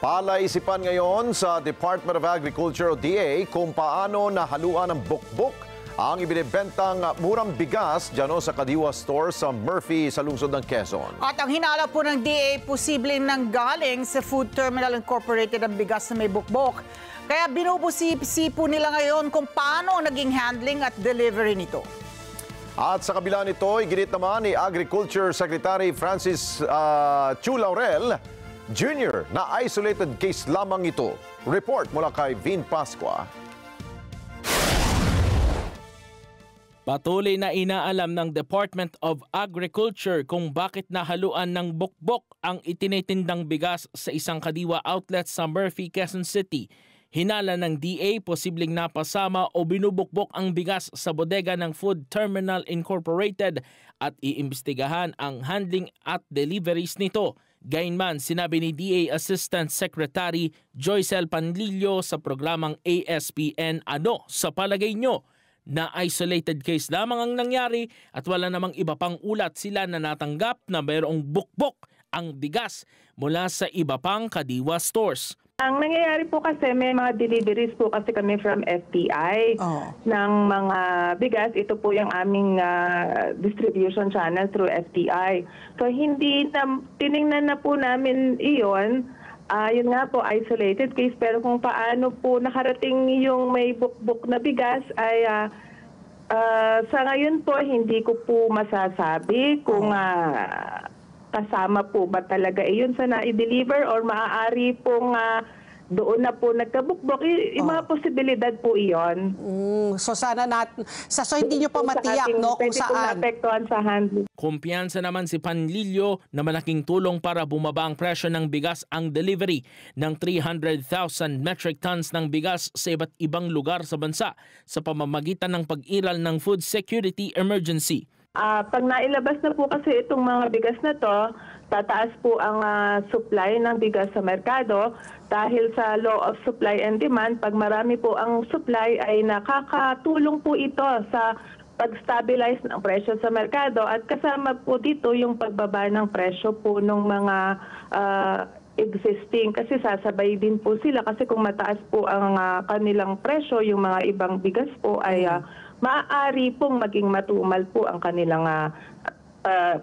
Palaisipan ngayon sa Department of Agriculture o DA kung paano nahaluan ng bukbok ang ibinibentang murang bigas dyan sa Kadiwa Store sa Murphy sa lungsod ng Quezon. At ang hinala po ng DA, posibleng nanggaling sa Food Terminal Incorporated ang bigas na may bukbok. Kaya binubusi po nila ngayon kung paano ang naging handling at delivery nito. At sa kabila nito, iginit naman ni Agriculture Secretary Francis Chu Laurel Jr. na isolated case lamang ito. Report mula kay Vin Pascua. Patuloy na inaalam ng Department of Agriculture kung bakit nahaluan ng bukbok ang itinitindang bigas sa isang Kadiwa outlet sa Murphy, Quezon City. Hinala ng DA, posibleng napasama o binubukbok ang bigas sa bodega ng Food Terminal Incorporated at iimbestigahan ang handling at deliveries nito. Gayunman, sinabi ni DA Assistant Secretary Joycel Panlilio sa programang ASPN, sa palagay nyo na isolated case lamang ang nangyari at wala namang iba pang ulat sila na natanggap na mayroong bukbok ang bigas mula sa iba pang Kadiwa stores. Ang nangyayari po kasi may mga deliveries po kasi kami from FTI ng mga bigas. Ito po yung aming distribution channel through FTI. So hindi tiningnan na po namin iyon. Yun nga po, isolated case. Pero kung paano po nakarating yung may bukbok na bigas ay sa ngayon po hindi ko po masasabi kung kasama po ba talaga iyon sa na-deliver or maaari pong doon na po nagkabukbok. Yung mga posibilidad po iyon. So sana so hindi nyo pa matiyak kung saan. Sa handling. Kumpiyansa naman si Panlilio na malaking tulong para bumaba ang presyo ng bigas ang delivery ng 300,000 metric tons ng bigas sa iba't ibang lugar sa bansa sa pamamagitan ng pag-iral ng food security emergency. Pag nailabas na po kasi itong mga bigas na to, tataas po ang supply ng bigas sa merkado dahil sa law of supply and demand. Pag marami po ang supply ay nakakatulong po ito sa pag-stabilize ng presyo sa merkado at kasama po dito yung pagbaba ng presyo po ng mga existing kasi sasabay din po sila kasi kung mataas po ang kanilang presyo, yung mga ibang bigas po ay maaari pong maging matumal po ang kanilang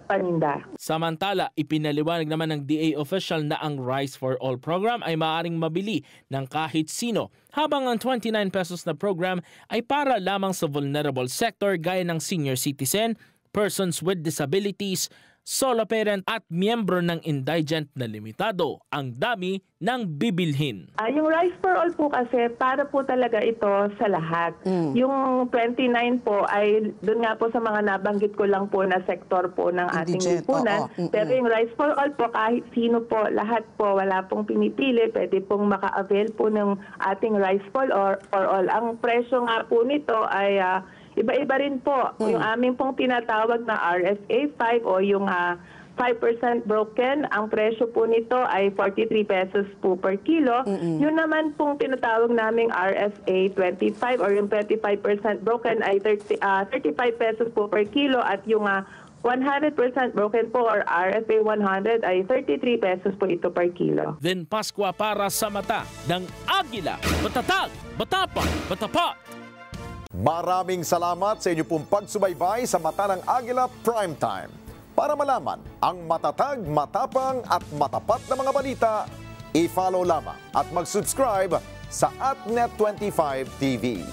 paninda. Samantala, ipinaliwanag naman ng DA official na ang Rice for All program ay maaaring mabili ng kahit sino, habang ang 29 pesos na program ay para lamang sa vulnerable sector gaya ng senior citizen, persons with disabilities, solo parent at miyembro ng indigent na limitado. Ang dami ng bibilhin. Yung Rice for All po kasi para po talaga ito sa lahat. Yung 29 po ay doon nga po sa mga nabanggit ko lang po na sektor po ng ating lipunan. Pero yung Rice for All po kahit sino po, lahat po, wala pong pinipili, pwede pong maka-avail po ng ating Rice for All. Ang presyo nga po nito ay iba-iba rin po. Yung aming pong tinatawag na RSA 5 o yung 5% broken, ang presyo po nito ay 43 pesos po per kilo. Yun naman pong tinatawag naming RSA 25 or yung 25% broken ay 35 pesos po per kilo at yung 100% broken po or RSA 100 ay 33 pesos po ito per kilo. Then Pascua para sa mata ng Agila. Matatag, matapang, matapat. Maraming salamat sa inyo pong pagsubaybay sa Mata ng Agila Primetime. Para malaman ang matatag, matapang at matapat na mga balita, i-follow lamang at mag-subscribe sa AtNet25 TV.